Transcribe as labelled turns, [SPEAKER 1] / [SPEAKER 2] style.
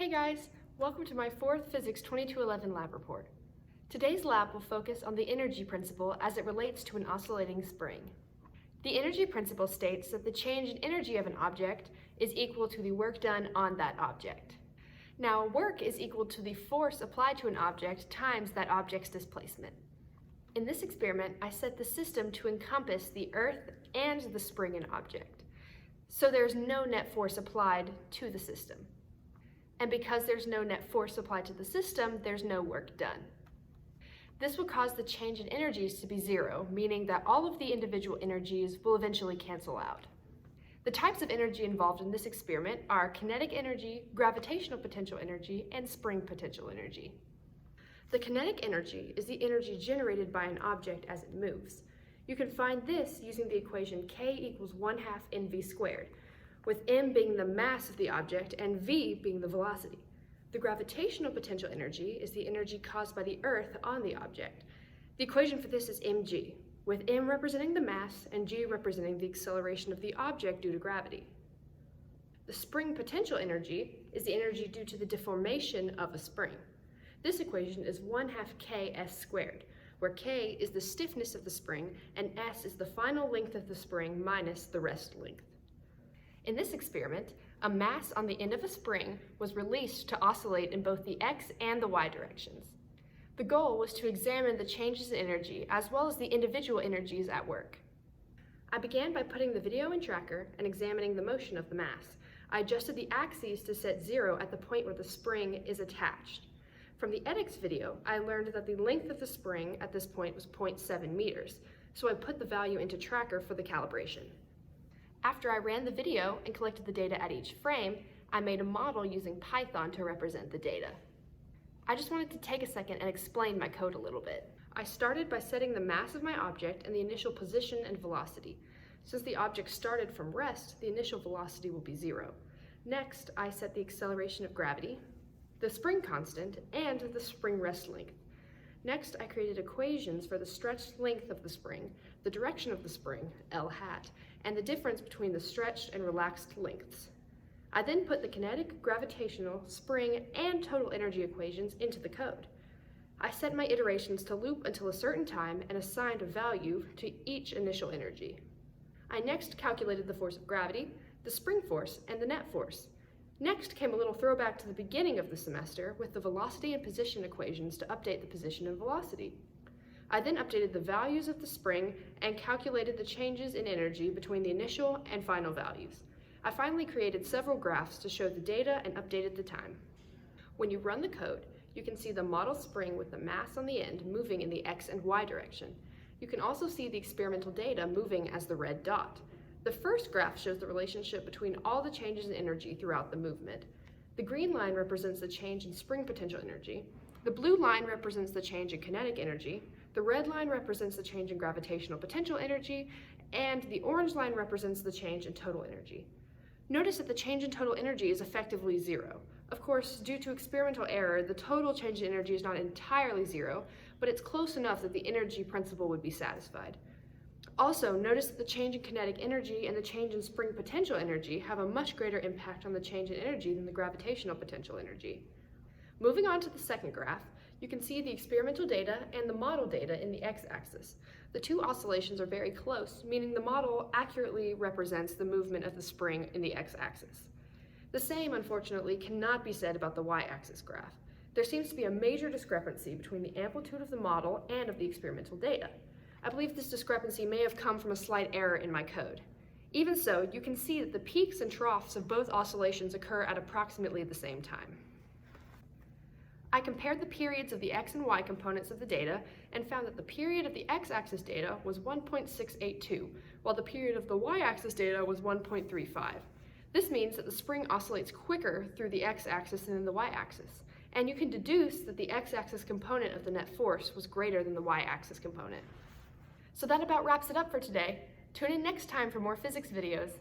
[SPEAKER 1] Hey guys, welcome to my 4th Physics 2211 lab report. Today's lab will focus on the energy principle as it relates to an oscillating spring. The energy principle states that the change in energy of an object is equal to the work done on that object. Now, work is equal to the force applied to an object times that object's displacement. In this experiment, I set the system to encompass the Earth and the spring and object, so there's no net force applied to the system. And because there's no net force applied to the system, there's no work done. This will cause the change in energies to be zero, meaning that all of the individual energies will eventually cancel out. The types of energy involved in this experiment are kinetic energy, gravitational potential energy, and spring potential energy. The kinetic energy is the energy generated by an object as it moves. You can find this using the equation K equals 1/2 mv squared, with m being the mass of the object and v being the velocity. The gravitational potential energy is the energy caused by the Earth on the object. The equation for this is mg, with m representing the mass and g representing the acceleration of the object due to gravity. The spring potential energy is the energy due to the deformation of a spring. This equation is 1/2 ks squared, where k is the stiffness of the spring and s is the final length of the spring minus the rest length. In this experiment, a mass on the end of a spring was released to oscillate in both the x and the y directions. The goal was to examine the changes in energy as well as the individual energies at work. I began by putting the video in tracker and examining the motion of the mass. I adjusted the axes to set 0 at the point where the spring is attached. From the edX video, I learned that the length of the spring at this point was 0.7 meters, so I put the value into tracker for the calibration. After I ran the video and collected the data at each frame, I made a model using Python to represent the data. I just wanted to take a second and explain my code a little bit. I started by setting the mass of my object and the initial position and velocity. Since the object started from rest, the initial velocity will be 0. Next, I set the acceleration of gravity, the spring constant, and the spring rest length. Next, I created equations for the stretched length of the spring, the direction of the spring, L hat, and the difference between the stretched and relaxed lengths. I then put the kinetic, gravitational, spring, and total energy equations into the code. I set my iterations to loop until a certain time and assigned a value to each initial energy. I next calculated the force of gravity, the spring force, and the net force. Next came a little throwback to the beginning of the semester with the velocity and position equations to update the position and velocity. I then updated the values of the spring and calculated the changes in energy between the initial and final values. I finally created several graphs to show the data and updated the time. When you run the code, you can see the model spring with the mass on the end moving in the x and y direction. You can also see the experimental data moving as the red dot. The first graph shows the relationship between all the changes in energy throughout the movement. The green line represents the change in spring potential energy. The blue line represents the change in kinetic energy. The red line represents the change in gravitational potential energy, and the orange line represents the change in total energy. Notice that the change in total energy is effectively 0. Of course, due to experimental error, the total change in energy is not entirely 0, but it's close enough that the energy principle would be satisfied. Also, notice that the change in kinetic energy and the change in spring potential energy have a much greater impact on the change in energy than the gravitational potential energy. Moving on to the second graph, you can see the experimental data and the model data in the x-axis. The two oscillations are very close, meaning the model accurately represents the movement of the spring in the x-axis. The same, unfortunately, cannot be said about the y-axis graph. There seems to be a major discrepancy between the amplitude of the model and of the experimental data. I believe this discrepancy may have come from a slight error in my code. Even so, you can see that the peaks and troughs of both oscillations occur at approximately the same time. I compared the periods of the x and y components of the data and found that the period of the x-axis data was 1.682, while the period of the y-axis data was 1.35. This means that the spring oscillates quicker through the x-axis than in the y-axis, and you can deduce that the x-axis component of the net force was greater than the y-axis component. So that about wraps it up for today. Tune in next time for more physics videos.